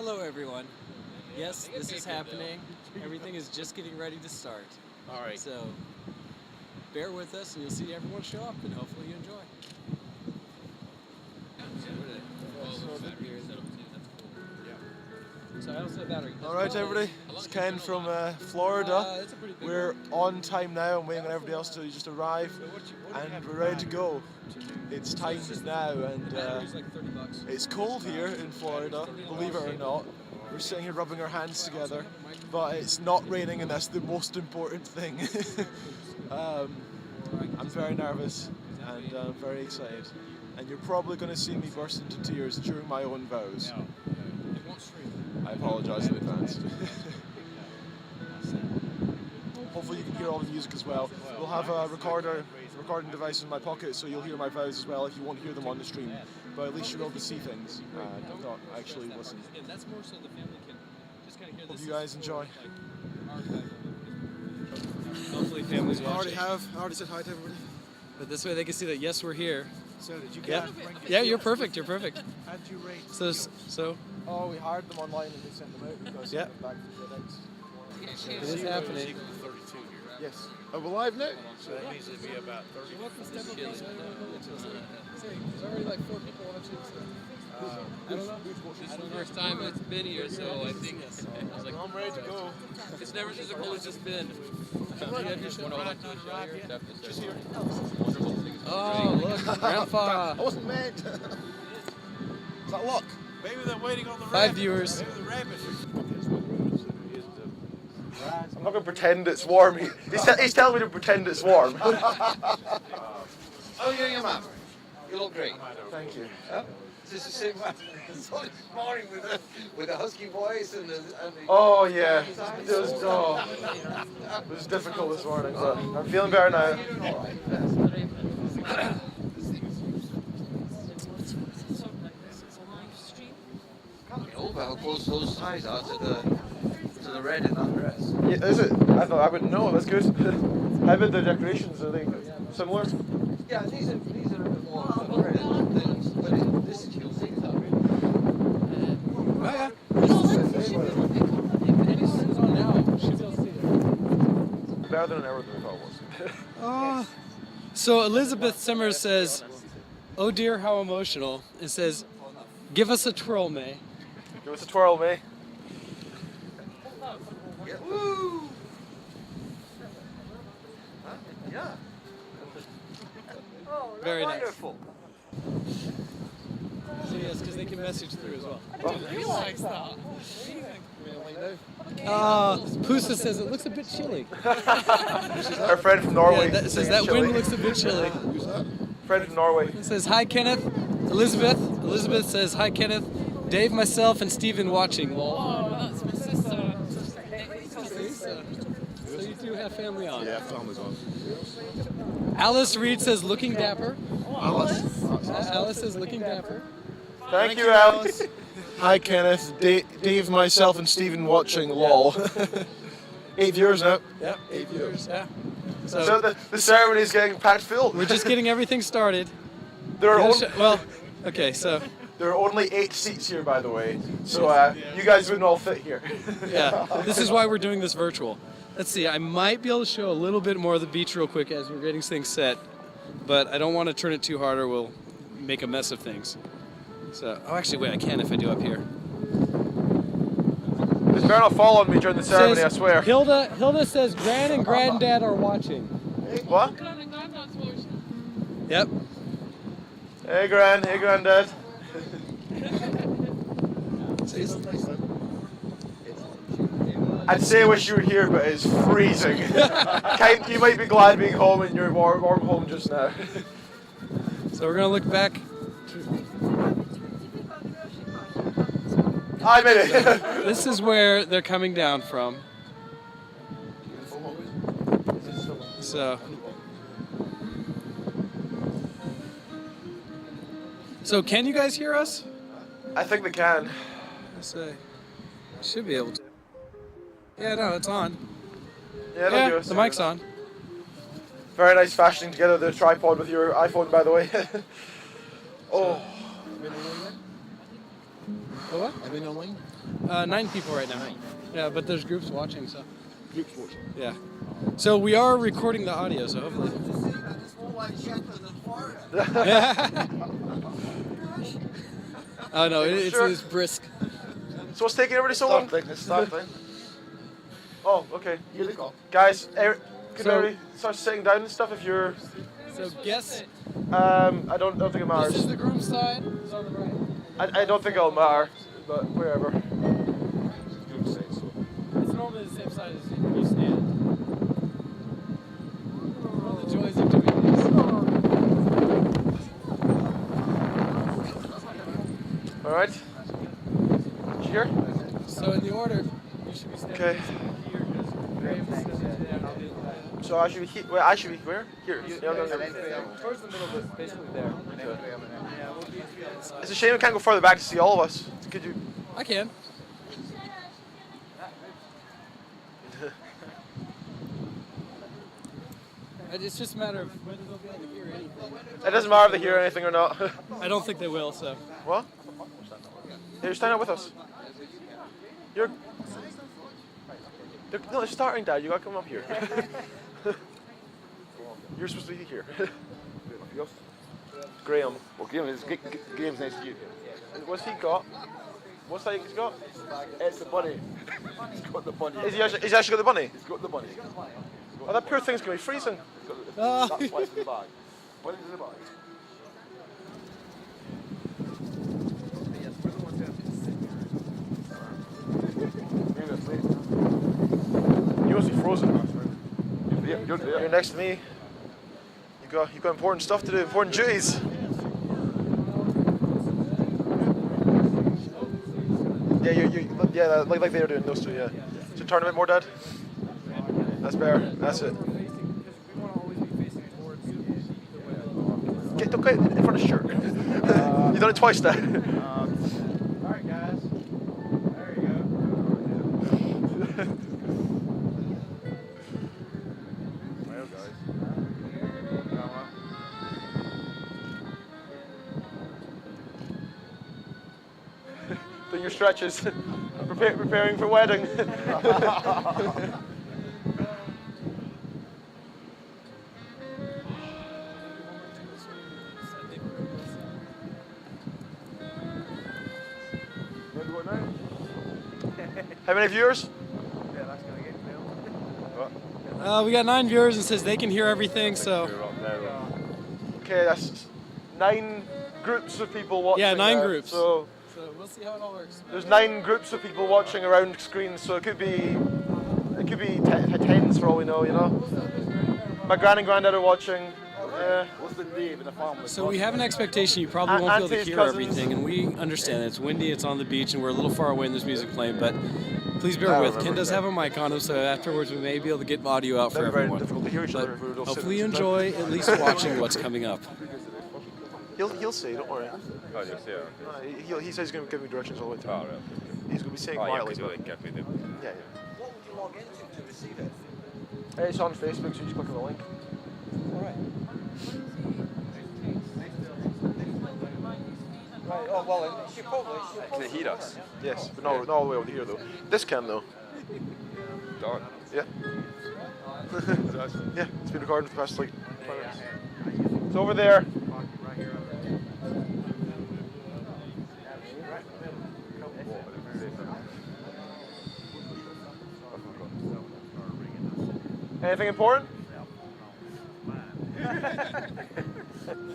Hello everyone. Yes, this is happening. Everything is just getting ready to start. All right. So bear with us and you'll see everyone show up and hopefully you enjoy. All right, everybody. It's Ken from Florida. We're on time now. I'm waiting on everybody else to just arrive, and we're ready to go. It's time now, and it's cold here in Florida, believe it or not. We're sitting here rubbing our hands together, but it's not raining, and that's the most important thing. I'm very nervous, and I'm very excited. And you're probably going to see me burst into tears during my own vows. I apologise in advance. Hopefully you can hear all the music as well. We'll have a recording device in my pocket, so you'll hear my vows as well if you won't hear them on the stream. But at least you're able to see things and not actually listen. Hope you guys enjoy. Hopefully families watching. I already said hi to everybody. But this way they can see that yes, we're here. So did you get? Yeah, you're perfect. You're perfect. How did you rate? So. Oh, we hired them online and they sent them out because yeah. Back from the It is happening. Yes. Oh, we're live now? So that means it'd be about 30 There's already like 4 people watching. I don't know. This is the first time it's been here, so I think I was like, I'm ready to go. it's never as cool as it's been. Just here. Oh, look, Grandpa. I wasn't mad. Is that luck? Maybe they're waiting on the 5 viewers. Maybe the rabbit. I'm not going to pretend it's warm. He's telling me to pretend it's warm. How are you doing, your mum? You look great. Thank you. Is this the same one? This morning with the husky voice and the Oh yeah, it was difficult this morning, but I'm feeling better now. Can't get over how close those ties are to the red in that dress. Yeah, is it? I thought I wouldn't know. That's good. How about the decorations? Are they similar? Yeah, these are a bit more red things, but this is you'll see it. Better than everything I thought it was. So Elizabeth Simmers says, "Oh dear, how emotional." It says, "Give us a twirl, May." Give us a twirl, May. Yeah. Woo! Huh? Yeah. Oh, Very nice. wonderful. So yes, because they can message through as well. I didn't realize that. Pusa says it looks a bit chilly. Our friend from Norway. Yeah, says that wind looks a bit chilly. Who's that? Friend from Norway. It says, "Hi, Kenneth." Elizabeth. Elizabeth says, "Hi, Kenneth." Dave, myself, and Steven watching. Oh, that's my sister. So you do have family on. Yeah, family's on. Alice Reid says, "Looking dapper." Alice. Alice says, "Looking dapper." Thank you, Alice. Hi, Kenneth. Dave, myself, and Stephen watching. Lol. 8 viewers now. Yep, 8 viewers. Yeah. So the ceremony is getting packed full. We're just getting everything started. There are Okay, so there are only 8 seats here, by the way. So you guys wouldn't all fit here. yeah, this is why we're doing this virtual. Let's see, I might be able to show a little bit more of the beach real quick as we're getting things set, but I don't want to turn it too hard or we'll make a mess of things. So, oh, actually, wait, I can if I do up here. Just better not fall on me during the ceremony, I swear. Hilda says Gran and Granddad are watching. What? Yep. Hey, Gran. Hey, Granddad. I'd say I wish you were here, but it's freezing. You might be glad being home in your warm home just now. So we're going to look back. I made it. This is where they're coming down from. So can you guys hear us? I think they can. I say, should be able to. Yeah, no, it's on. Yeah, the mic's on. Very nice fashioning together the tripod with your iPhone, by the way. Oh. What? Have you been online? 9 people right now. Yeah, but there's groups watching, so. Groups watching. Yeah. So we are recording the audio, so hopefully. Oh no, it's brisk. So what's taking everybody so long? It's starting. Oh, okay. Here we go. Guys, can So- everybody start sitting down and stuff if you're... So guess. I don't think it This matters. is the groom side. It's on the right. I don't think it'll matter, but wherever. It's normally the same side as you stand. All the joys of doing this. All right. Did you hear? So in the order, you should be standing Okay. here because Graham is sitting there and I'll be So I should be wait, I should be where? Here. Yeah, no. towards the middle, but basically there. It's a shame we can't go further back to see all of us. Could you? I can. It's just a matter of whether they'll be able to hear anything. It doesn't matter if they hear anything or not. I don't think they will, so. What? Yeah, you're standing up with us. No, it's starting, Dad. You gotta come up here. You're supposed to be here. Graham. Well, Graham's next to you. What's he got? What's that he's got? It's the bunny. He's got the bunny. Is he actually got the bunny? He's got the bunny. Oh, that poor thing's gonna be freezing. That's why it's in the bag. Bunny's in the bag. You must be frozen. You're there. You're next to me. You've got important stuff to do, important duties. Yeah, like they were doing those two. Yeah. So turn a bit more, Dad. That's better. That's it. Don't get in front of shirt. You've done it twice, Dad. Alright, guys. There you go. Well, guys. Doing your stretches. Preparing for wedding. How many viewers? Yeah, that's gonna get filmed. We got 9 viewers and says they can hear everything, so. Okay, that's 9 groups of people watching. Yeah, 9 now. groups. So So we'll see how it all works. there's 9 groups of people watching around screens. So it could be tens for all we know. You know. My gran and granddad are watching. What's the name in the family? So we have an expectation you probably won't be able to Auntie's hear cousins. everything, and we understand it's windy, it's on the beach, and we're a little far away and there's music playing, but please bear with. Ken does have a mic on him, so afterwards we may be able to get audio out for They're very everyone. difficult to hear each But other if we're all hopefully you sitting- enjoy at least watching what's coming up. He'll say, don't worry. Oh, just yeah. He says he's going to give me directions all the way through. Oh, really? He's going to be saying Oh, yeah, quietly. because but- you'll get me there. Yeah. What would you log into to receive it? It's on Facebook, so you just click on the link. Right. Right. Oh well, it should probably. Can it heat us? Yes, but not all the way over here though. This can though. Darn. Yeah. Yeah, it's been recorded for the past like 5 minutes. It's over there. Anything important?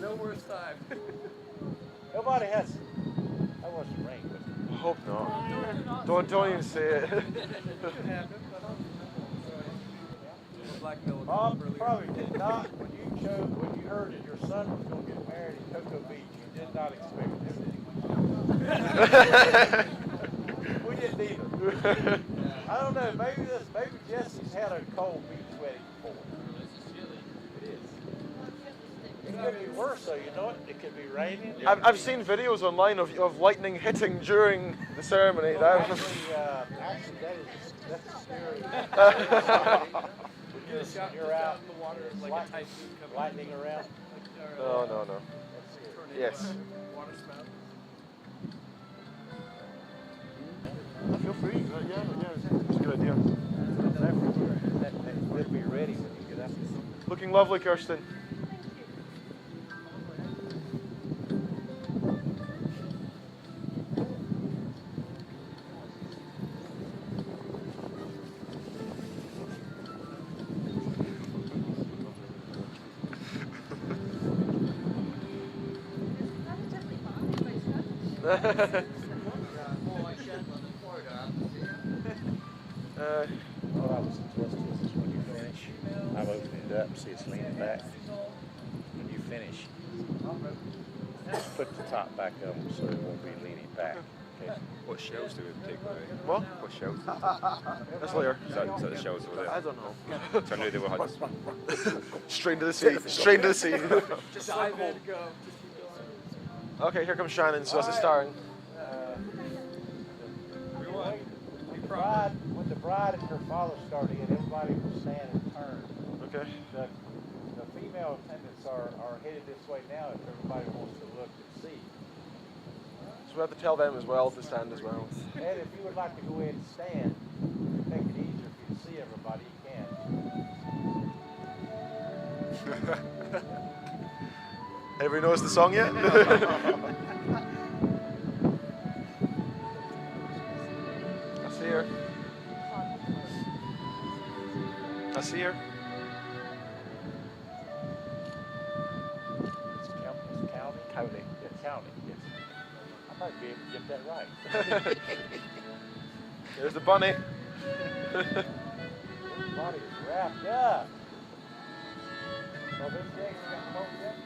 No worse time. Nobody has. That wasn't rain. Hope not. Don't even say it. Probably did not when you heard that your son was going to get married in Cocoa Beach. You did not expect it. We didn't either. I don't know. Maybe Jesse's had a cold beach wedding before. It is. It could be worse though. You know it. It could be raining. I've seen videos online of lightning hitting during the ceremony. That was- Actually, that's scary. You're out in the water like a typhoon coming. lightning around. No. Yes. Water spout. Feel free. Yeah, it's a good idea. They'll be ready when you get up there. Looking lovely, Kirsten. What I was suggesting is when you finish, I've opened it up, see it's leaning back. When you finish, put the top back up so it won't be leaning back. Okay. What shells do we take away? What? What shells? That's later. Is that the shells over there? I don't know. So I knew they were had. Straight into the sea. Straight into the sea. Just dive in. Go. Okay, here comes Shannon. So that's it starting. When the bride and her father start in, everybody will stand and turn. Okay. The female attendants are headed this way now if everybody wants to look and see. So we have to tell them as well to stand as well. And if you would like to go ahead and stand, make it easier for you to see everybody, you can. Everybody knows the song yet? I see her. I see her. It's county? County. Yeah, county, yes. I might be able to get that right. There's the bunny. Everybody is wrapped up. Well, this thing you got them over yet?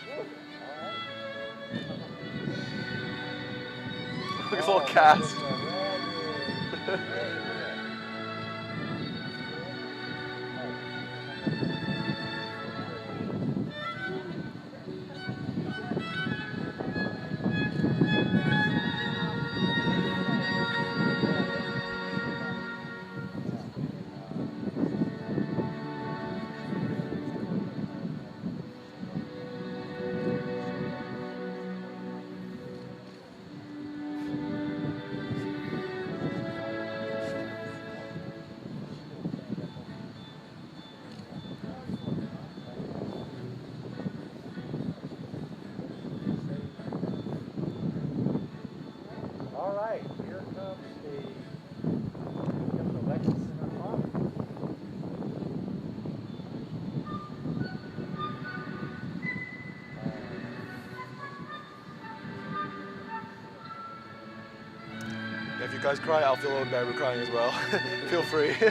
Good. All right. Look at his little cast. All right, here comes Alexis and her father. If you guys cry, I'll feel a little bad with crying as well. Feel free. Where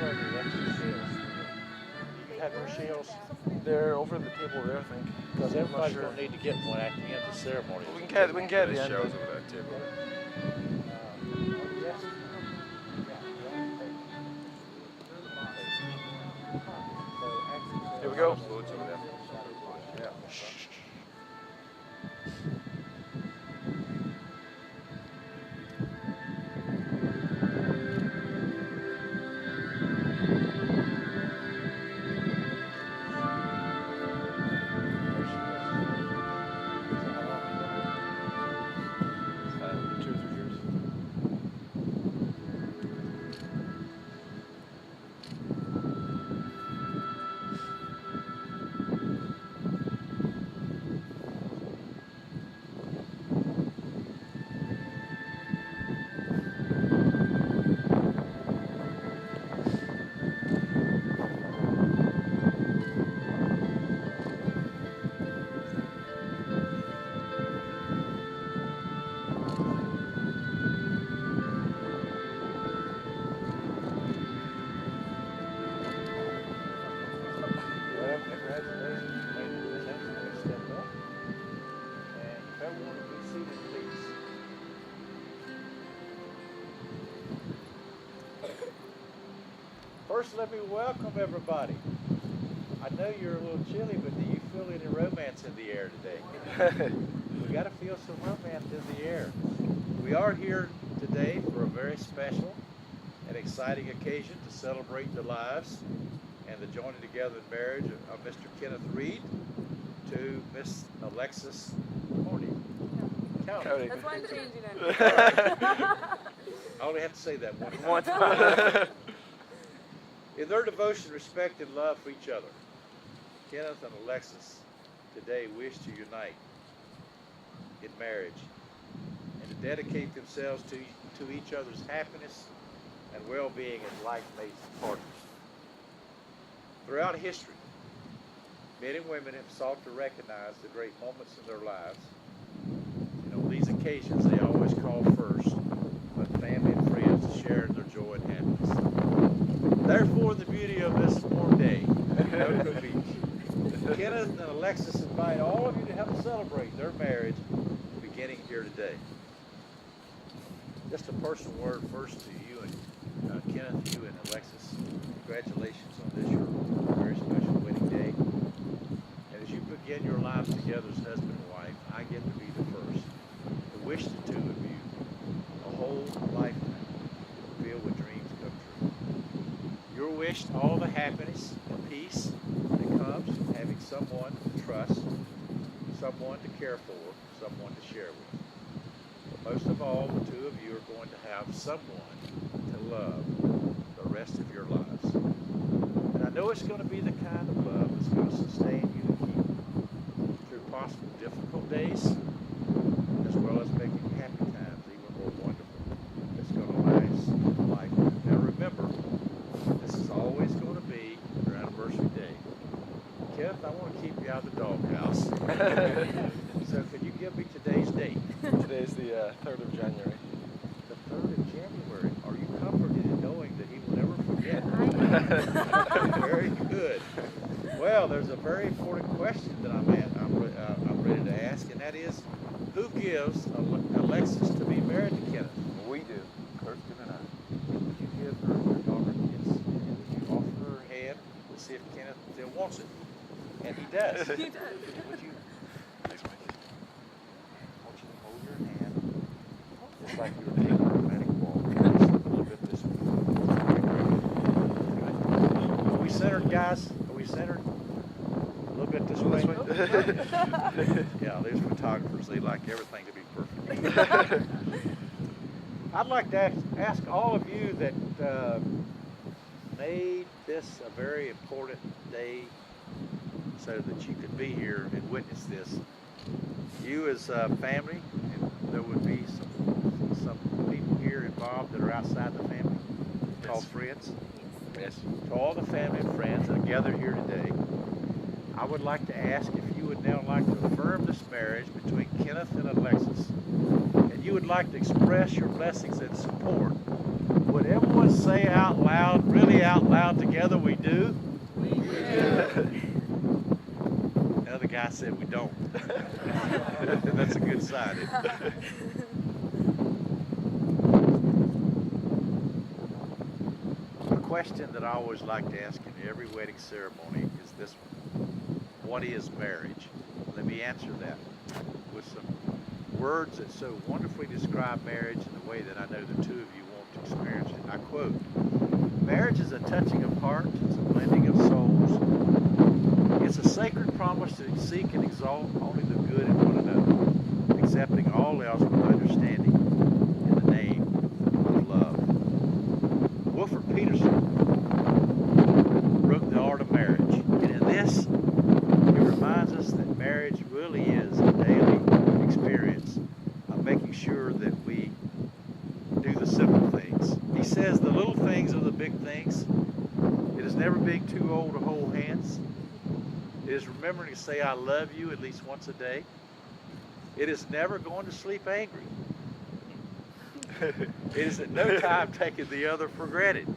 are the extra shells? You have your shells? They're over the table there, I think. Because everybody's sure. going to need to get one at the end of the ceremony. We can get There's the shells end. over that table. Yes. Here we go. Loads over there. Yeah. Well, congratulations, ladies and gentlemen. Step up. And if everyone would be seated, please. First, let me welcome everybody. I know you're a little chilly, but do you feel any romance in the air today? We got to feel some romance in the air. We are here today for a very special and exciting occasion to celebrate the lives and the joining together in marriage of Mr. Kenneth Reid to Miss Alexis Morning. County. That's why I'm changing it. I only have to say that one time. In their devotion, respect, and love for each other, Kenneth and Alexis today wish to unite in marriage and to dedicate themselves to each other's happiness and well-being as life-mates and partners. Throughout history, men and women have sought to recognize the great moments in their lives. And on these occasions, they always call first but family and friends to share in their joy and happiness. Therefore, the beauty of this warm day at Oakwood Beach, Kenneth and Alexis invite all of you to help celebrate their marriage beginning here today. Just a personal word first to you and Kenneth, you and Alexis. Congratulations on this, your very special wedding day. And as you begin your lives together as husband and wife, I get to be the first to wish the two of you a whole lifetime filled with dreams come true. You're wished all the happiness and peace that comes from having someone to trust, someone to care for, someone to share with. But most of all, the two of you are going to have someone to love the rest of your lives. And I know it's going to be the kind of love that's going to sustain you and keep you through possible difficult days, as well as making happy times even more wonderful. It's going to last a lifetime. Now remember, this is always going to be your anniversary day. Kenneth, I want to keep you out of the doghouse. So could you give me today's date? Today's the 3rd of January. The 3rd of January. Are you comforted in knowing that he will never forget? Very good. Well, there's a very important question that I'm ready to ask, and that is, who gives Alexis to be married to Kenneth? We do. Kirsten and I. Would you give her your daughter a kiss? And would you offer her a hand to see if Kenneth still wants it? And he does. He does. Would you? Thanks, Mike. I want you to hold your hand just like you were taking a romantic walk. Just a little bit this way. Good. Are we centered, guys? Are we centered? A little bit this way. Yeah, these photographers, they like everything to be perfect. I'd like to ask all of you that made this a very important day so that you could be here and witness this. You as a family, and there would be some people here involved that are outside the family, called friends. Yes. To all the family and friends that are gathered here today, I would like to ask if you would now like to affirm this marriage between Kenneth and Alexis, and you would like to express your blessings and support. Would everyone say out loud, really out loud together, we do? We do. The other guy said we don't. That's a good sign. A question that I always like to ask in every wedding ceremony is this one. What is marriage? Let me answer that with some words that so wonderfully describe marriage in the way that I know the two of you want to experience it. I quote, "Marriage is a touching of heart, it's a blending of souls. It's a sacred promise to seek and exalt only the good in one another, accepting all else with understanding in the name of love." Wilford Peterson wrote The Art of Marriage, and in this, he reminds us that marriage really is a daily experience of making sure that we do the simple things. He says the little things are the big things. It is never being too old to hold hands. It is remembering to say I love you at least once a day. It is never going to sleep angry. It is at no time taking the other for granted.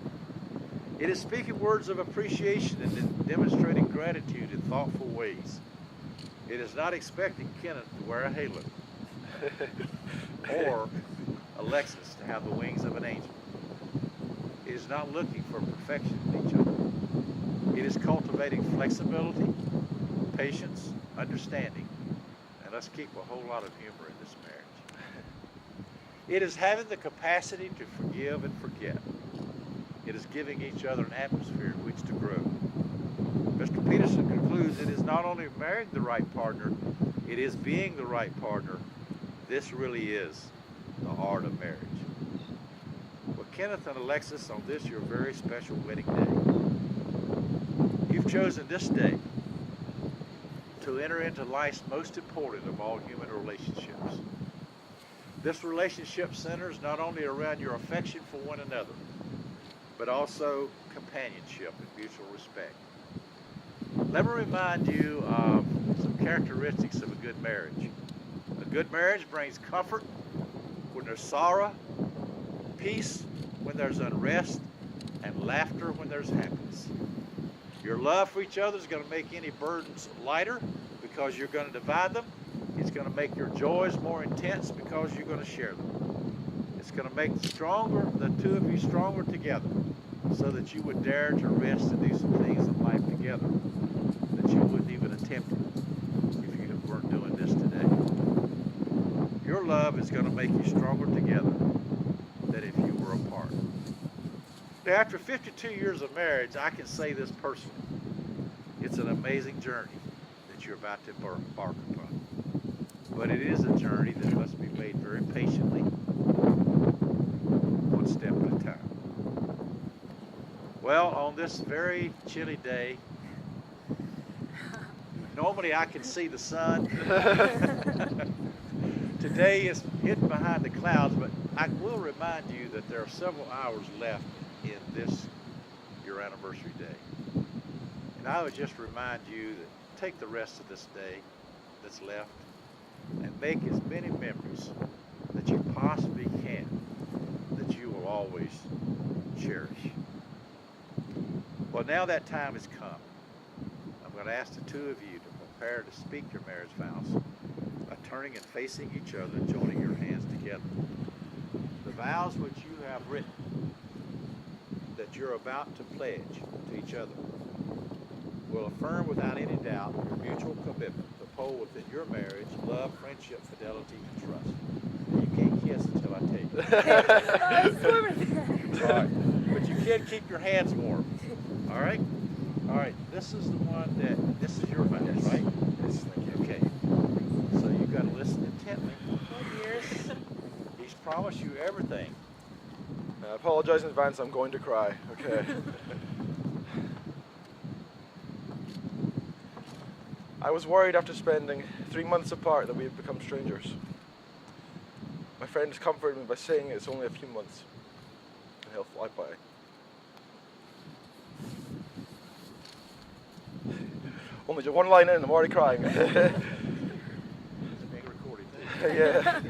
It is speaking words of appreciation and demonstrating gratitude in thoughtful ways. It is not expecting Kenneth to wear a halo or Alexis to have the wings of an angel. It is not looking for perfection in each other. It is cultivating flexibility, patience, understanding, and let's keep a whole lot of humor in this marriage. It is having the capacity to forgive and forget. It is giving each other an atmosphere in which to grow. Mr. Peterson concludes it is not only marrying the right partner, It is being the right partner. This really is the art of marriage. Well, Kenneth and Alexis, on this your very special wedding day, you've chosen this day to enter into life's most important of all human relationships. This relationship centers not only around your affection for one another, but also companionship and mutual respect. Let me remind you of some characteristics of a good marriage. A good marriage brings comfort when there's sorrow, peace when there's unrest, and laughter when there's happiness. Your love for each other is going to make any burdens lighter because you're going to divide them. It's going to make your joys more intense because you're going to share them. It's going to make the two of you stronger together so that you would dare to rest and do some things in life together that you wouldn't even attempt if you weren't doing this today. Your love is going to make you stronger together than if you were apart. Now, after 52 years of marriage, I can say this personally. It's an amazing journey that you're about to embark upon. But it is a journey that must be made very patiently, one step at a time. Well, on this very chilly day, normally I can see the sun. Today is hidden behind the clouds, but I will remind you that there are several hours left in this, your anniversary day. And I would just remind you that take the rest of this day that's left and make as many memories that you possibly can that you will always cherish. Well, now that time has come. I'm going to ask the two of you to prepare to speak your marriage vows by turning and facing each other and joining your hands together. The vows which you have written that you're about to pledge to each other will affirm without any doubt your mutual commitment to uphold within your marriage love, friendship, fidelity, and trust. You can't kiss until I tell you. All right. But you can keep your hands warm. All right? All right. This is the one this is your vows, right? Yes, thank you. Okay. So you've got to listen intently. He's promised you everything. I apologize in advance, I'm going to cry. Okay. I was worried after spending 3 months apart that we had become strangers. My friends comforted me by saying it's only a few months and he'll fly by. Only just one line in and I'm already crying. It's being recorded too. Yeah.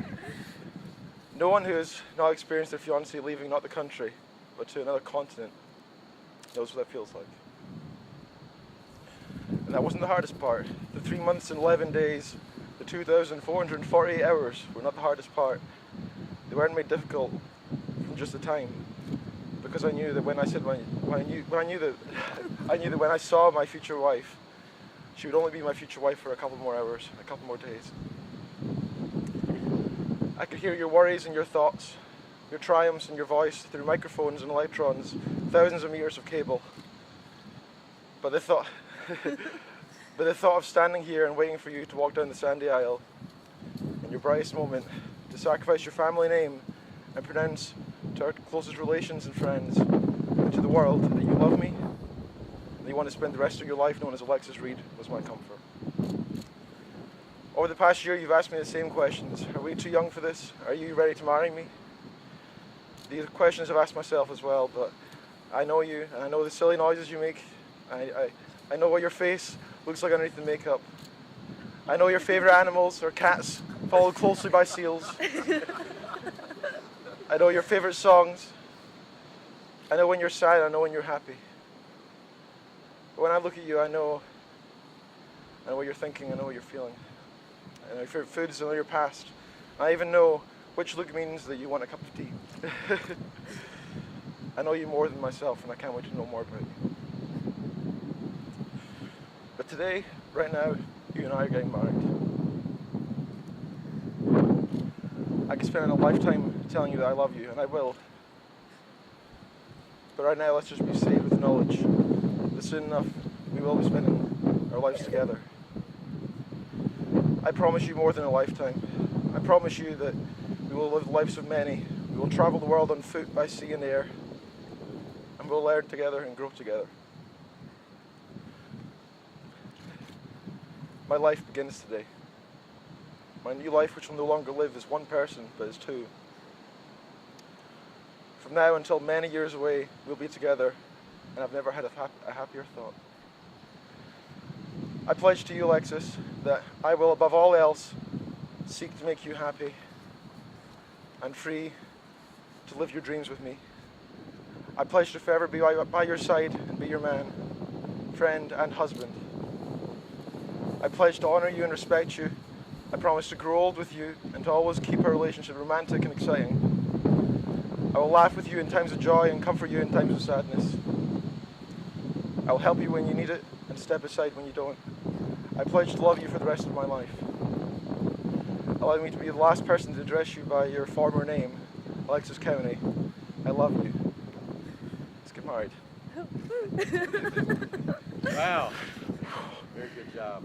No one who has not experienced their fiancé leaving not the country, but to another continent, knows what that feels like. And that wasn't the hardest part. The 3 months and 11 days, the 2,448 hours were not the hardest part. They weren't made difficult from just the time, because I knew that when I saw my future wife, she would only be my future wife for a couple more hours, a couple more days. I could hear your worries and your thoughts, your triumphs and your voice through microphones and electrons, thousands of meters of cable. But the thought of standing here and waiting for you to walk down the sandy aisle in your brightest moment, to sacrifice your family name and pronounce to our closest relations and friends and to the world that you love me, and you want to spend the rest of your life known as Alexis Reid, was my comfort. Over the past year, you've asked me the same questions. Are we too young for this? Are you ready to marry me? These questions I've asked myself as well, but I know you, and I know the silly noises you make. I know what your face looks like underneath the makeup. I know your favorite animals are cats, followed closely by seals. I know your favorite songs. I know when you're sad, I know when you're happy. But when I look at you, I know what you're thinking, I know what you're feeling. I know your favorite foods, I know your past. I even know which look means that you want a cup of tea. I know you more than myself, and I can't wait to know more about you. But today, right now, you and I are getting married. I could spend a lifetime telling you that I love you, and I will. But right now, let's just be safe with the knowledge that soon enough, we will be spending our lives together. I promise you more than a lifetime. I promise you that we will live the lives of many. We will travel the world on foot, by sea and air. And we'll learn together and grow together. My life begins today. My new life, which will no longer live as one person, but as two. From now until many years away, we'll be together, and I've never had a happier thought. I pledge to you, Alexis, that I will, above all else, seek to make you happy and free to live your dreams with me. I pledge to forever be by your side and be your man, friend, and husband. I pledge to honor you and respect you. I promise to grow old with you and to always keep our relationship romantic and exciting. I will laugh with you in times of joy and comfort you in times of sadness. I will help you when you need it and step aside when you don't. I pledge to love you for the rest of my life. Allow me to be the last person to address you by your former name, Alexis County. I love you. Let's get married. Wow. Very good job.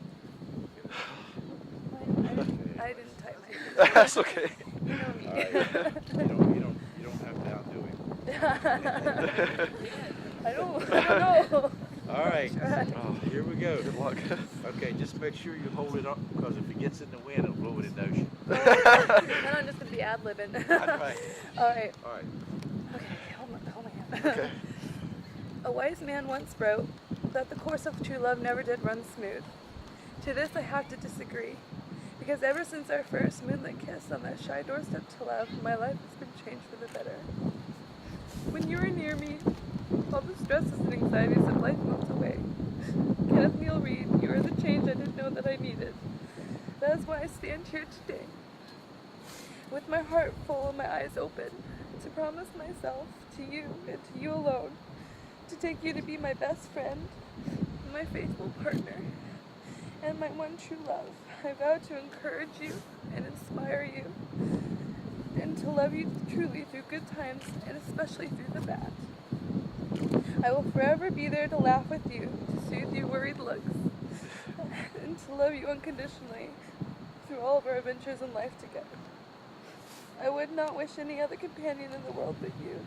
I didn't type my That's okay. You know me. All right. You don't have to outdo him. I don't know. All right. Oh, Here we go. good luck. Okay, just make sure you hold it up, because if it gets in the wind, it'll blow it in the ocean. Then I'm just gonna be ad-libbing. That's right. All right. All right. Okay, hold my hand. Okay. A wise man once wrote that the course of true love never did run smooth. To this I have to disagree, because ever since our first moonlit kiss on that shy doorstep to love, my life has been changed for the better. When you are near me, all the stresses and anxieties of life melt away. Kenneth Reid, you are the change I didn't know that I needed. That is why I stand here today, with my heart full and my eyes open, to promise myself to you and to you alone, to take you to be my best friend, my faithful partner, and my one true love. I vow to encourage you and inspire you, and to love you truly through good times and especially through the bad. I will forever be there to laugh with you, to soothe your worried looks, and to love you unconditionally through all of our adventures in life together. I would not wish any other companion in the world but you,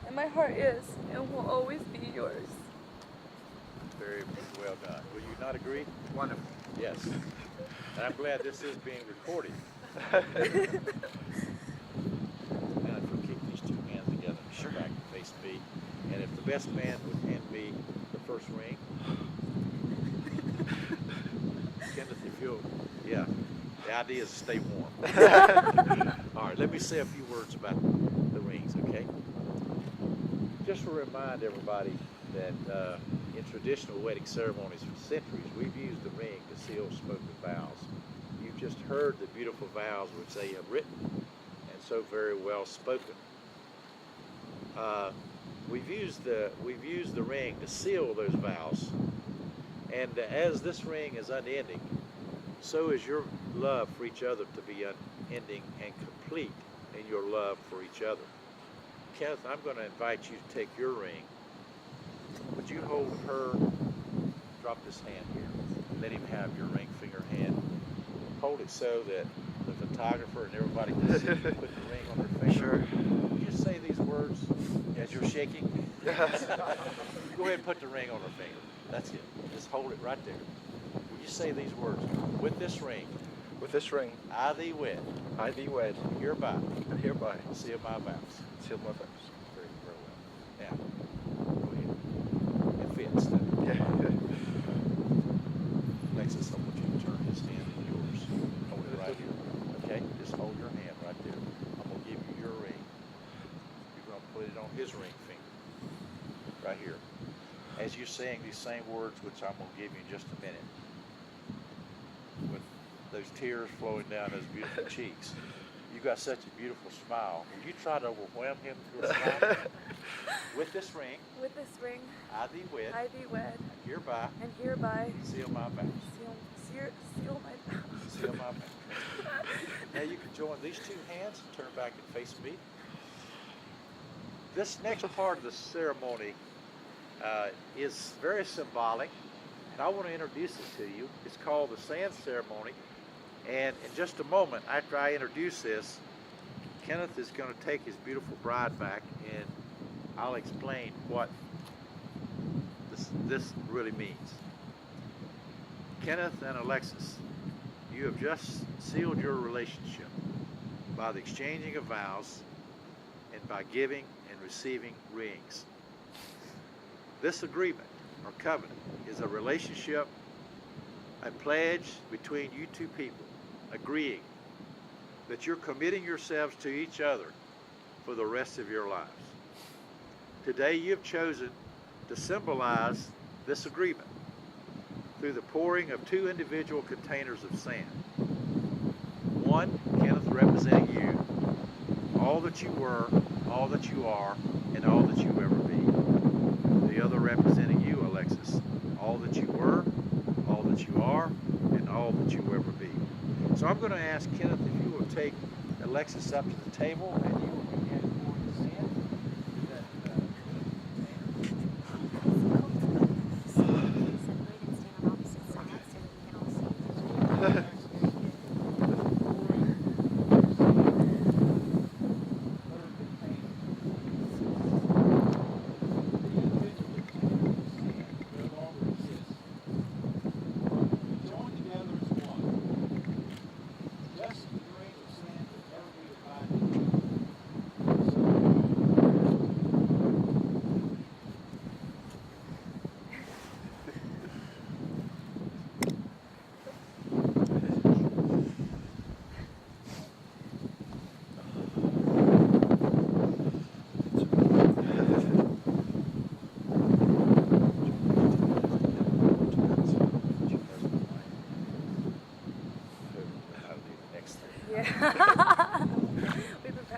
and my heart is and will always be yours. Very well done. Will you not agree? Wonderful. Yes. And I'm glad this is being recorded. Now, if we'll keep these two hands together, sure. Back and face me. And if the best man would hand me the first ring. Kenneth, if you'll, yeah. The idea is to stay warm. All right, let me say a few words about the rings, okay? Just to remind everybody that in traditional wedding ceremonies for centuries, we've used the ring to seal spoken vows. You've just heard the beautiful vows which they have written and so very well spoken. We've used the ring to seal those vows, and as this ring is unending, so is your love for each other to be unending and complete in your love for each other. Kenneth, I'm going to invite you to take your ring. Would you hold her, drop this hand here, let him have your ring finger hand. Hold it so that the photographer and everybody can see you put the ring on her finger. Sure. Would you say these words as you're shaking? Yes. Go ahead and put the ring on her finger. That's it. Just hold it right there. Would you say these words? With this ring, With this ring, I thee wed, I thee wed, hereby and hereby seal my vows. seal my vows. Very, very well. Now, go ahead. It fits. doesn't it? Yeah. Alexis, I want you to turn his hand in yours. Hold it right here. Okay? Just hold your hand right there. I'm going to give you your ring. You're going to put it on his ring finger. Right here. As you're saying these same words, which I'm going to give you in just a minute, with those tears flowing down those beautiful cheeks. You got such a beautiful smile. Will you try to overwhelm him through a smile? With this ring, With this ring, I thee wed, I thee wed, hereby and hereby seal my vows. seal my vows. Seal my vows. Now you can join these two hands and turn back and face me. This next part of the ceremony is very symbolic, and I want to introduce it to you. It's called the sand ceremony, And in just a moment, after I introduce this, Kenneth is going to take his beautiful bride back, and I'll explain what this really means. Kenneth and Alexis, you have just sealed your relationship by the exchanging of vows and by giving and receiving rings. This agreement or covenant is a relationship, a pledge between you two people, agreeing that you're committing yourselves to each other for the rest of your lives. Today you've chosen to symbolize this agreement through the pouring of 2 individual containers of sand. One, Kenneth, representing you, all that you were, all that you are, and all that you will ever be. The other representing you, Alexis, all that you were, all that you are, and all that you will ever be. So I'm going to ask Kenneth if you will take Alexis up to the table and you will begin pouring the sand.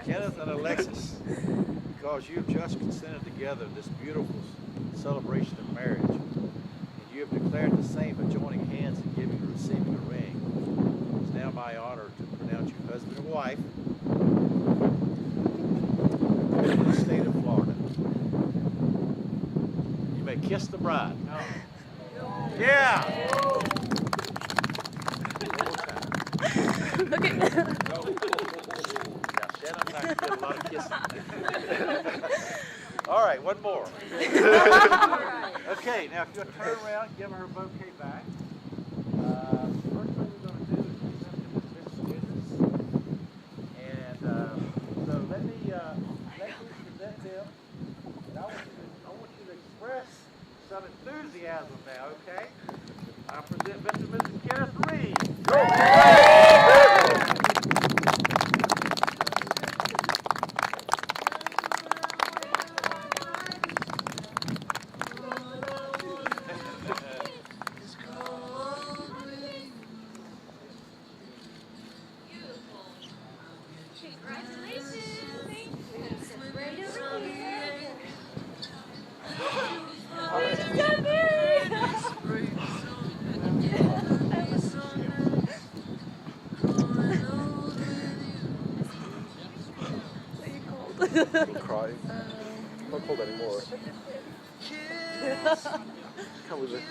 Kenneth and Alexis, because you've just consented together this beautiful celebration of marriage, and you have declared the same by joining hands and giving and receiving a ring, it's now my honor to pronounce you husband and wife in the state of Florida. You may kiss the bride. Yeah! Okay. Get a lot of kissing. All right, one more. Okay, now if you'll turn around, give her bouquet back. First thing we're going to do is present them with business. And so let me present them. And I want you to express some enthusiasm now, okay? I present Mr. and Mrs. Kenneth Reid. Go! I'm crying. I'm not cold anymore. Can't believe it.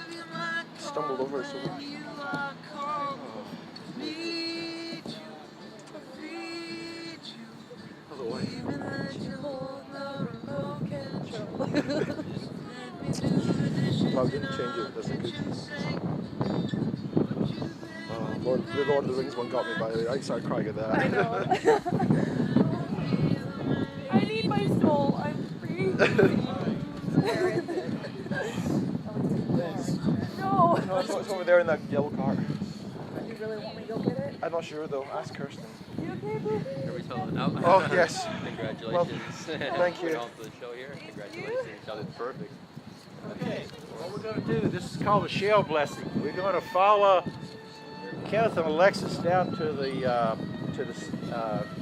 Stumbled over it so much. Other way. Well, I didn't change it. That's a good. Lord of the Rings one got me by the way. I started crying at that. I know. I need my soul. I'm free. Where is it? No. No, it's over there in that yellow car. You really want me to go get it? I'm not sure though. Ask Kirsten. You okay, boo? Are we telling now? Oh yes. Congratulations. Well, thank you. We're on to the show here. Congratulations. That is perfect. Okay, what we're going to do, this is called a shell blessing. We're going to follow Kenneth and Alexis down to the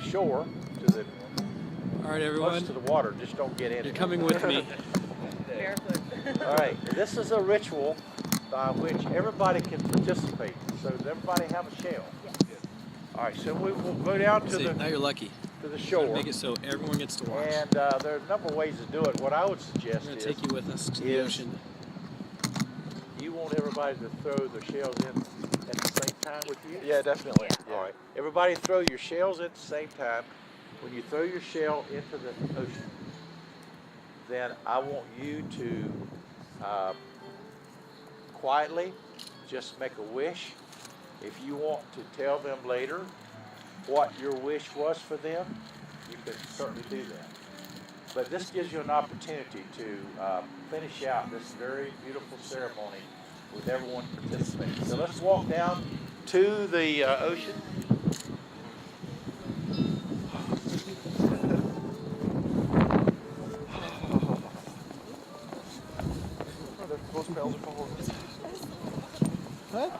shore, to the All right, everyone. close to the water. Just don't get in. You're coming with me. Barefoot. All right, this is a ritual by which everybody can participate. So does everybody have a shell? Yes. All right, so we will go down to See, now you're lucky. the shore. Make it so everyone gets to watch. And there are a number of ways to do it. What I would suggest I'm going is to take you with us to the is- ocean. you want everybody to throw their shells in at the same time with you? Yeah, definitely. All right. Everybody throw your shells at the same time. When you throw your shell into the ocean, then I want you to quietly just make a wish. If you want to tell them later what your wish was for them, you can certainly do that. But this gives you an opportunity to finish out this very beautiful ceremony with everyone participating. So let's walk down to the ocean. Those bells are falling. What?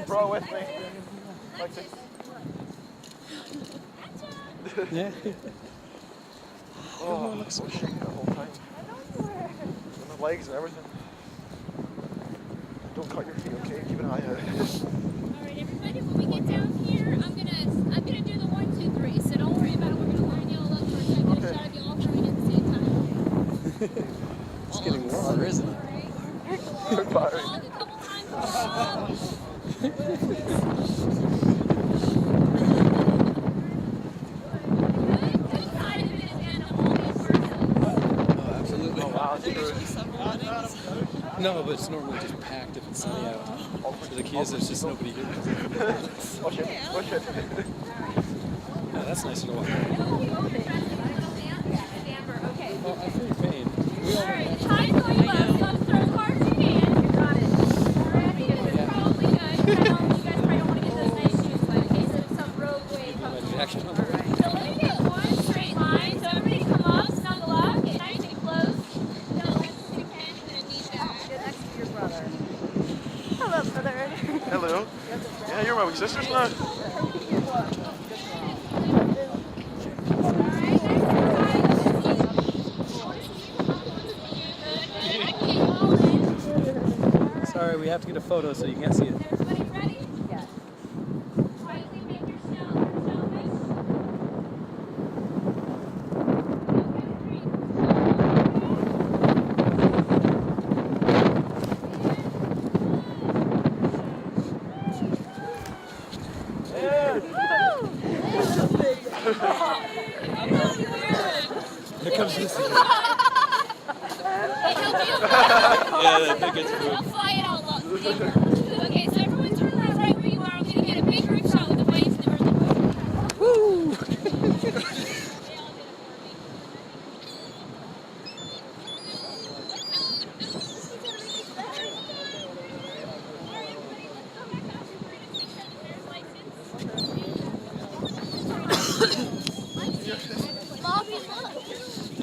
Bro, with me. Lexi. Yeah. Oh, looks so shaky the whole time. And the legs and everything. Don't cut your feet, okay? Keep an eye out. All right, everybody. When we get down here, I'm gonna do the 1, 2, 3. So don't worry about it. We're gonna line y'all up first. I'm gonna shot of you all throwing at the same time. It's getting warmer, isn't it? Goodbye. Log a couple times. Good side of it is gonna hold it for Oh, absolutely. Wow, that's true. No, but it's normally just packed if it's sunny out. So the key is there's just nobody here. Push it, push it. Yeah, that's nice to walk. okay. Oh, I feel your pain. We all All right, the time's going low, so let's throw as hard as you can. You got it. All right, this is probably good. You guys probably don't want to get those nice shoes, but in case of some roadway comes along. Jackson. All right. So let me get one straight line. So everybody come up, snuggle up, get nice and close. Then let's do Ken and then knee back. Get next to your brother. Hello, brother. Hello. Yeah, you're my big sisters now. Sorry, we have to get a photo so you can't see it. Everybody ready? Yes. Quietly make your shell wish. Here comes this. Yeah, that gets good. I'll fly it out low. Okay, so everyone turn right where you are. I'm gonna get a big group shot with the waves and the earthquake. Woo!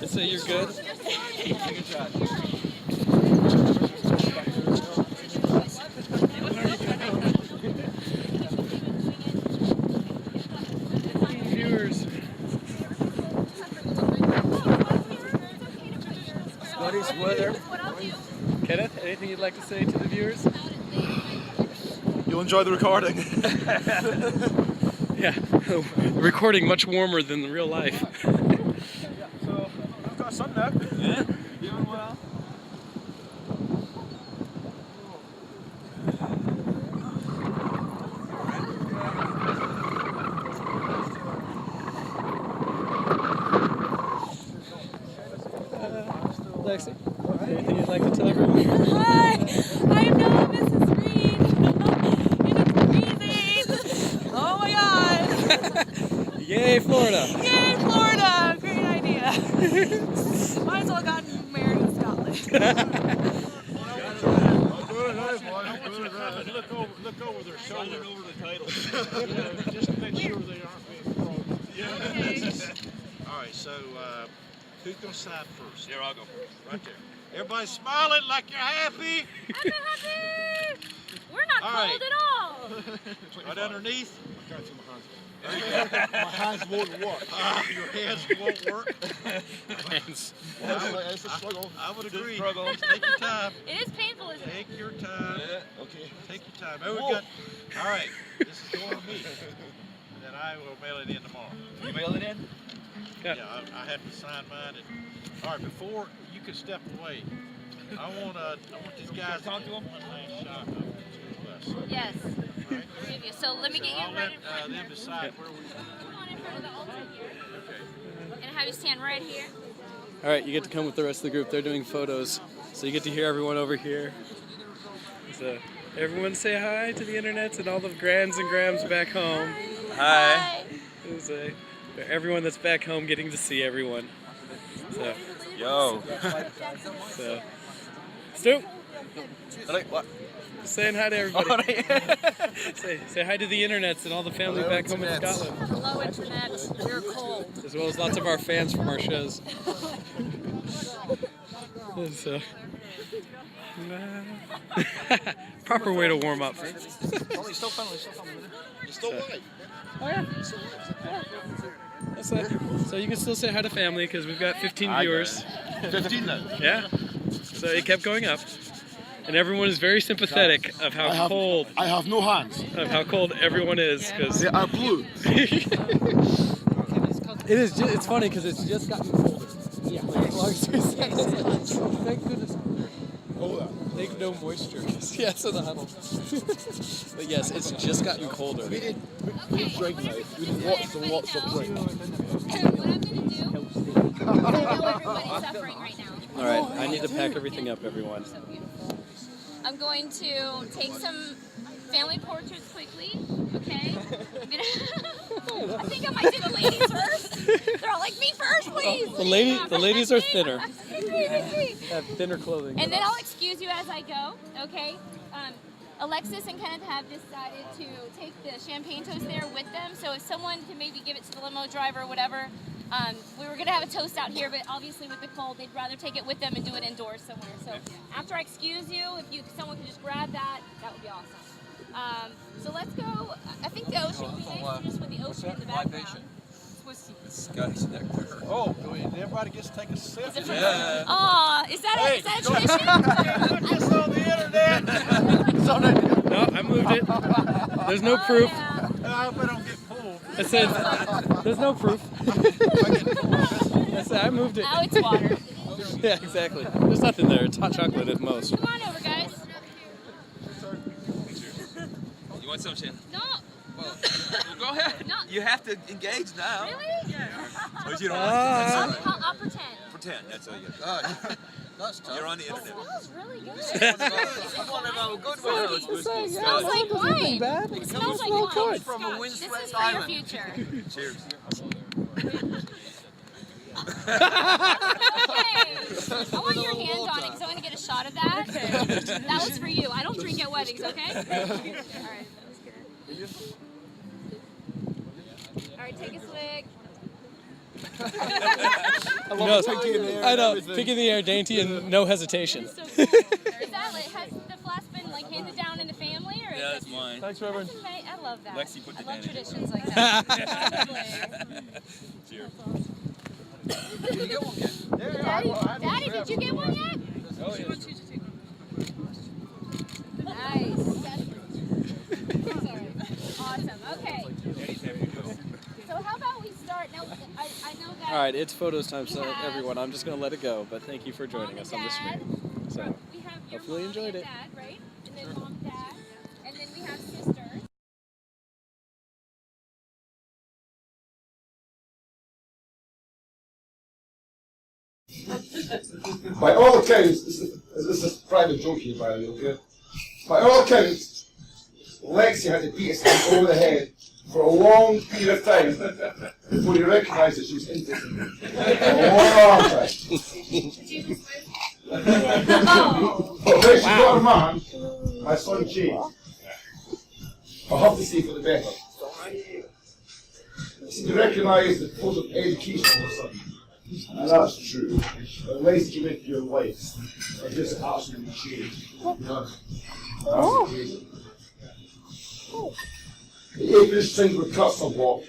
So you're good? Good shot. Viewers. Scotty's weather. Kenneth, anything you'd like to say to the viewers? You'll enjoy the recording. Yeah, recording much warmer than the real life. So, I've got a son now. Yeah, doing well. Lexi, anything you'd like to tell everyone? Hi, I'm now Mrs. Reid. It is freezing. Oh my God. Yay, Florida! Yay, Florida. Great idea. Might as well have gotten married in Scotland. Look over their shoulder. Over the title. Just to make sure they aren't being frozen. Yeah. All right, so who's going to sign first? Here, I'll go first. Right there. Everybody smiling like you're happy. I'm happy. We're not All cold right. at all. Right underneath. My hands won't work. Your hands won't work. Hands. It's a struggle. I would agree. Take your time. It is painful, isn't it? Take your time. Okay. Take your time. Now we've got. All right. This is going to me. And then I will mail it in tomorrow. You mail it in? Yeah, I have to sign mine. All right. Before you can step away, I want these guys to talk to them. One last shot of it. Yes. Three of you. So let me get you right in front. Them decide where we. Come on in front of the altar here. And have you stand right here. All right, you get to come with the rest of the group. They're doing photos, so you get to hear everyone over here. So everyone say hi to the internets and all the grands and grams back home. Hi. So, everyone that's back home getting to see everyone. So, Yo. so Stu, What? saying hi to everybody. say hi to the internets and all the family back home in Scotland. Hello, Internet. We're cold. As well as lots of our fans from our shows. So, proper way to warm up. That's it. So you can still say hi to family because we've got 15 viewers. 15 now. Yeah. So it kept going up. And everyone is very sympathetic of how cold. I have no hands. Of how cold everyone is because They are blue. it is. It's funny because it's just gotten colder. Yeah. Thank goodness. Take no moisture. Yeah, so the huddle. But yes, it's just gotten colder. We did drink now. We did lots and lots of drink. What I'm going to do, I know everybody's suffering right now. All right, I need to pack everything up, everyone. So beautiful. I'm going to take some family portraits quickly, okay? I think I might do the ladies first. They're all like, me first, please. The ladies are thinner. Agree. Have thinner clothing. And then I'll excuse you as I go, okay? Alexis and Kenneth have decided to take the champagne toast there with them, so if someone can maybe give it to the limo driver or whatever. We were going to have a toast out here, but obviously with the cold, they'd rather take it with them and do it indoors somewhere. So after I excuse you, if someone could just grab that, that would be awesome. So let's go. I think the ocean would be nice, just with the ocean in the background. Scotty's nectar. Oh, everybody gets to take a sip. Is that a tradition? It's on the internet. No, I moved it. There's no proof. Yeah. I hope I don't get pulled. I said, there's no proof. I said, I moved it. Now it's water. Yeah, exactly. There's nothing there. It's hot chocolate at most. Come on over, guys. You want some, Shan? No. Well, go ahead. No. You have to engage now. Really? But you don't I'll pretend. pretend. That's all you do. That's tough. You're on the It internet. smells really good. It smells like wine. Bad. It smells like wine. From a This windswept is for your island. future. Cheers. Okay. I want your hand on it because I want to get a shot of that. That was for you. I don't drink at weddings, okay? All right. All right, take a swig. I know, picking the air, dainty, and no hesitation. So cool. Is that has the flask been like handed down in the family, or Yeah, is that's mine. Thanks, Reverend. I love that. Lexi put the I love Dana in. traditions like that. Cheers. Did you get one yet? Daddy, did you get one yet? Oh, yeah. Nice. Awesome. Okay. So how about we start? Now, I know that. All right, it's photos time, so everyone, I'm just going to let it go, but thank you for joining us on the stream. So, We have your hopefully you mom enjoyed and it. Dad, right? And then mom, dad, and then we have sisters. By all accounts, this is a private joke here, by the way, okay? By all accounts, Lexi had to beat us over the head for a long period of time before he recognised that she was interested in him. A long time. But when she got her man, my son changed. I'll have to say for the better. She recognised the cause of education all of a sudden. And that's true. Unless you make your life, or just absolutely change. The average things would cut somewhat,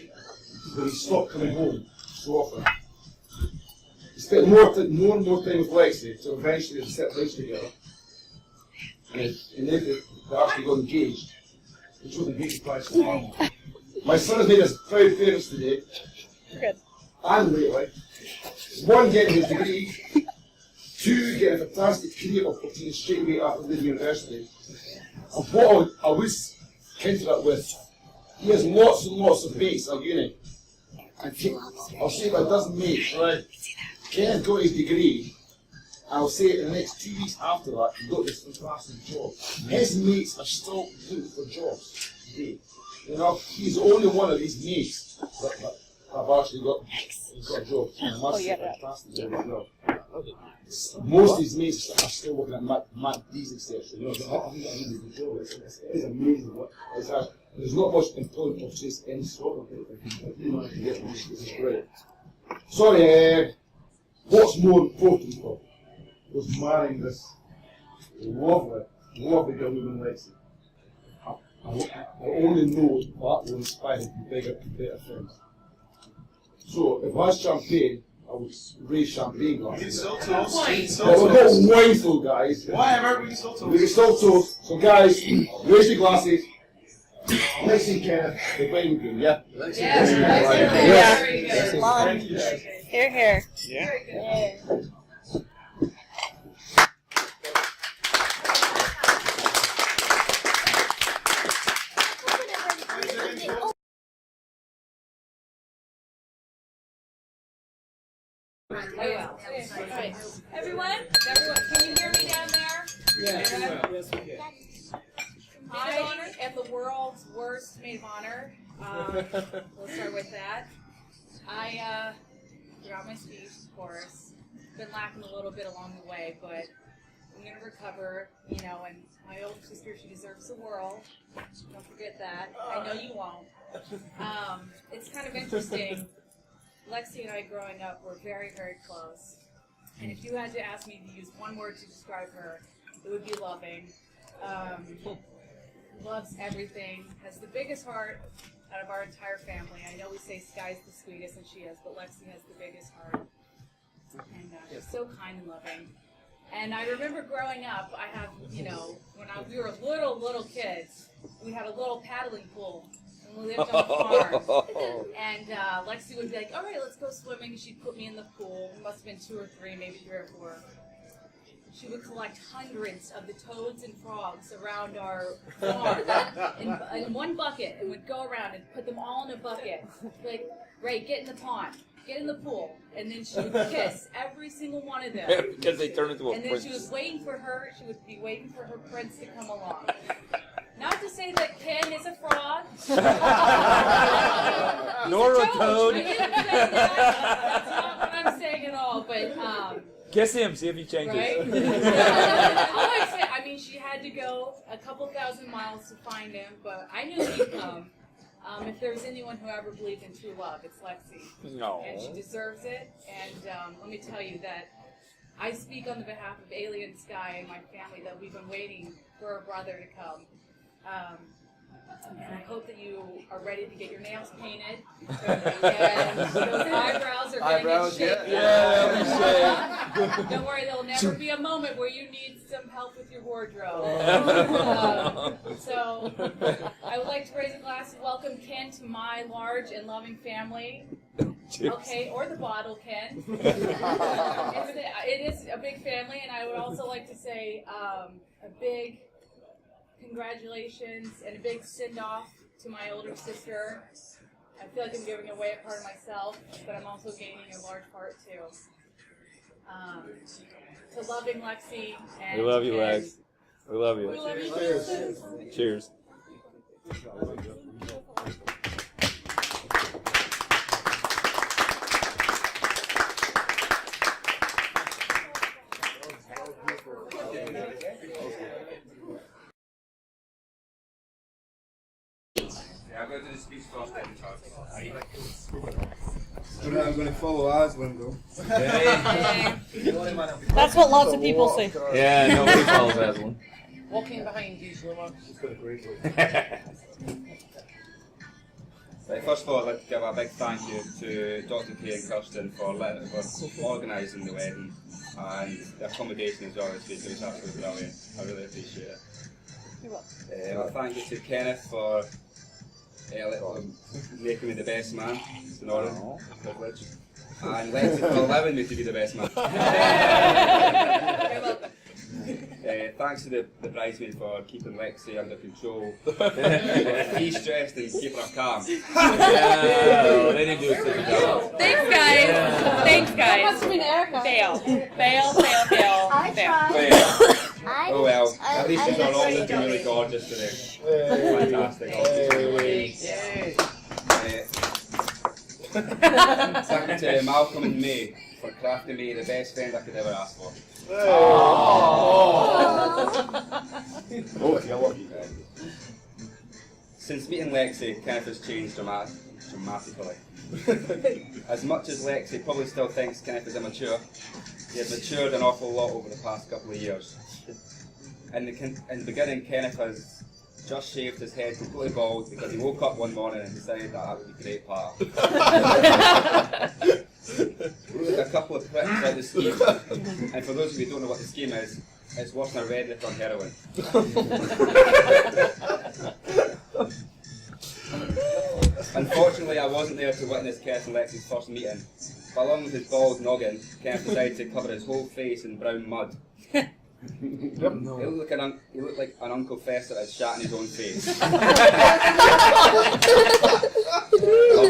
but he stopped coming home so often. He spent more and more time with Lexi, so eventually they set lives together. And then they actually got engaged, which was a big surprise for me. My son has made us proud parents today. Good. And lately. One, getting his degree. Two, getting a fantastic career opportunity straight away after leaving university. And what I was counter that with, he has lots and lots of mates at uni. And I'll say about a dozen mates, right? Ken's got his degree. I'll say in the next 2 weeks after that, he got this fantastic job. His mates are still looking for jobs today. You know, he's the only one of these mates that have actually got a job. And that's a fantastic job as well. Most of his mates are still working at MacD's, etc. You know, they haven't got a really good job. It's amazing. There's not much employment opportunities in Scotland. This is great. Sorry, what's more important for was marrying this lovely girl who likes it. I only know that will inspire him to bigger and better things. So if I had champagne, I would raise champagne glasses. But we're not wine guys. Whatever, we can still We can still toast. So guys, raise your glasses. Let's see Kenneth, the wine game, yeah? Yes. Thank you guys. Here, here. Yeah. Right. Everyone, can you hear me down there? Yes, we can. I am the world's worst maid of honor. We'll start with that. I forgot my speech, of course. Been lacking a little bit along the way, but I'm going to recover, you know, and my older sister, she deserves the world. Don't forget that. I know you won't. It's kind of interesting. Lexi and I growing up were very, very close. And if you had to ask me to use one word to describe her, it would be loving. Loves everything, has the biggest heart out of our entire family. I know we say Sky's the sweetest, and she is, but Lexi has the biggest heart. And she's so kind and loving. And I remember growing up, I have, you know, when we were little kids, we had a little paddling pool. And we lived on the farm. And Lexi would be like, all right, let's go swimming. She'd put me in the pool. It must have been 2 or 3, maybe 3 or 4. She would collect hundreds of the toads and frogs around our farm in one bucket and would go around and put them all in a bucket. Like, Ray, get in the pond, get in the pool. And then she would kiss every single one of them. Because they turn into a And then prince. she was waiting for her, she would be waiting for her prince to come along. Not to say that Ken is a frog. Nor a toad. I didn't say that. That's not what I'm saying at all, but Kiss him, see if he changes. right? All I say, I mean, she had to go a couple thousand miles to find him, but I knew he'd come. If there's anyone who ever believed in true love, it's Lexi. No. And she deserves it. And let me tell you that I speak on the behalf of Alien Sky and my family that we've been waiting for a brother to come. And I hope that you are ready to get your nails painted. And those eyebrows are going to get shaped. Yeah, Don't worry, there'll never be a moment where you need some help with your wardrobe. So, I would like to raise a glass and welcome Ken to my large and loving family. Okay, or the bottle, Ken. It is a big family, and I would also like to say a big congratulations and a big send-off to my older sister. I feel like I'm giving away a part of myself, but I'm also gaining a large part too. To loving Lexi and We love you, Ken. Lex. We love you. We love you too. Cheers. Yeah, I'll go to the speech first then, Charles. I'm going to follow Aslan though. That's what lots of people say. Yeah, nobody follows Aslan. Walking behind you, Shlomo. Right, first of all, I'd like to give a big thank you to Dr. P and Kirsten for organising the wedding and the accommodation as well. It's absolutely brilliant. I really appreciate it. You're welcome. A thank you to Kenneth for making me the best man. It's an honour, a privilege. And Lexi for allowing me to be the best man. thanks to the bridesmaid for keeping Lexi under control. He's stressed and keeping her calm. Yeah, they didn't do such a job. Thanks, guys. Thanks, guys. Fail. Fail. Oh well, at least they're all looking really gorgeous today. Fantastic. Thank you to Malcolm and May for crafting me the best friend I could ever ask for. Okay, I love you. Since meeting Lexi, Kenneth has changed dramatically. As much as Lexi probably still thinks Kenneth is immature, he has matured an awful lot over the past couple of years. In the beginning, Kenneth has just shaved his head completely bald because he woke up one morning and decided that would be great part. We took a couple of pricks out the scheme, and for those of you who don't know what the scheme is, it's worse than a red lip on heroin. Unfortunately, I wasn't there to witness Kenneth and Lexi's first meeting, but along with his bald noggin, Kenneth decided to cover his whole face in brown mud. He looked like an Uncle Fester had shat in his own face. Love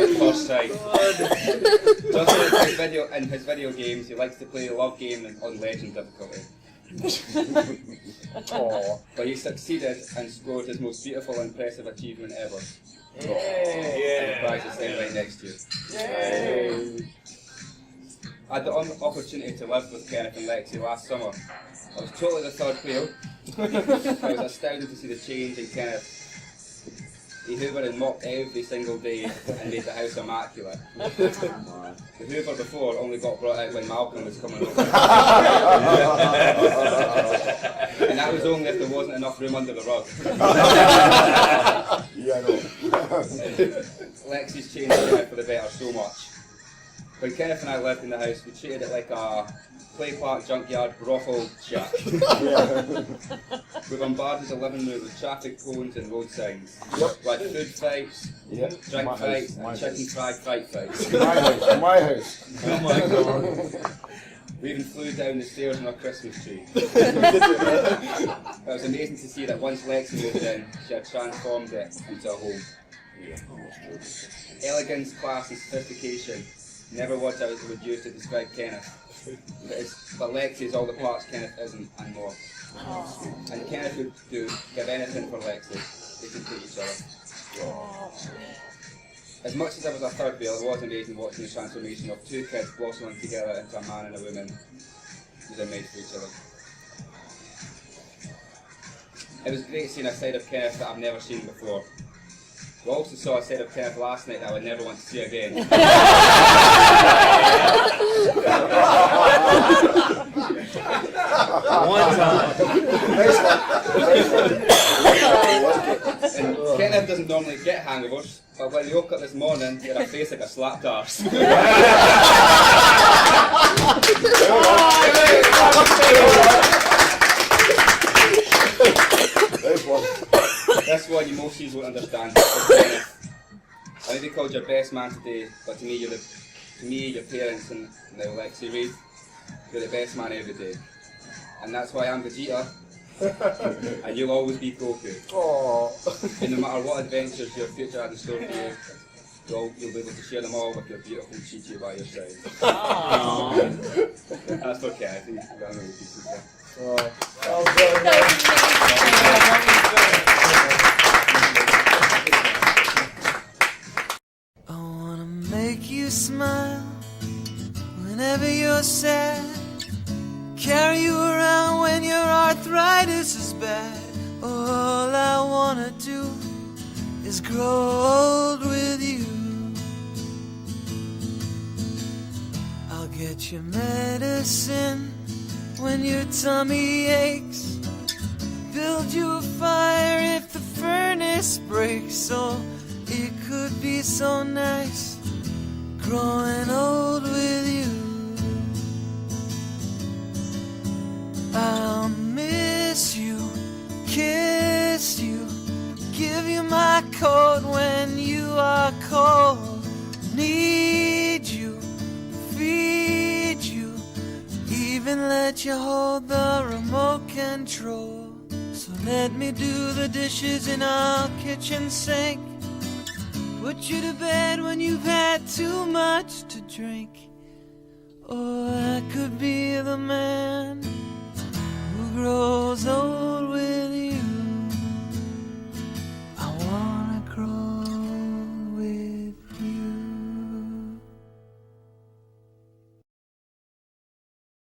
at first sight. Just like in his video games, he likes to play the love game on legend difficulty. But he succeeded and scored his most beautiful and impressive achievement ever. And the prize is standing right next to you. I had the opportunity to live with Kenneth and Lexi last summer. I was totally the third wheel. I was astounded to see the change in Kenneth. He hoovered and mopped every single day and made the house immaculate. The hoover before only got brought out when Malcolm was coming over. And that was only if there wasn't enough room under the rug. Yeah, I know. Lexi's changed Kenneth for the better so much. When Kenneth and I lived in the house, we treated it like a play park, junkyard, brothel shack. We bombarded the living room with traffic cones and road signs. Like food fights, drink fights, and chicken fried fight fights. My house. Oh my god. We even flew down the stairs on our Christmas tree. It was amazing to see that once Lexi moved in, she had transformed it into a home. Elegance, class and sophistication. Never words I would use to describe Kenneth. But Lexi is all the parts Kenneth isn't and more. And Kenneth would give anything for Lexi. They complete each other. As much as I was a third wheel, it was amazing watching the transformation of two kids blossoming together into a man and a woman who are made for each other. It was great seeing a side of Kenneth that I've never seen before. We also saw a side of Kenneth last night that I would never want to see again. One time. And Kenneth doesn't normally get hangovers, but when he woke up this morning, he had a face like a slapped arse. This one you most won't understand. I may be called your best man today, but to me, your parents and now Lexi, Reid, you're the best man every day. And that's why I'm Vegeta, and you'll always be Goku. And no matter what adventures your future has in store for you, you'll be able to share them all with your beautiful Chi-Chi by your side. That's for Kenneth. I wanna make you smile whenever you're sad. Carry you around when your arthritis is bad. All I wanna do is grow old with you. I'll get you medicine when your tummy aches. Build you a fire if the furnace breaks. Oh, it could be so nice growing old with you. I'll miss you, kiss you, give you my coat when you are cold. Need you, feed you, even even let you hold the remote control. So let me do the dishes in our kitchen sink, put you to bed when you've had too much to drink. Or I could be the man who grows old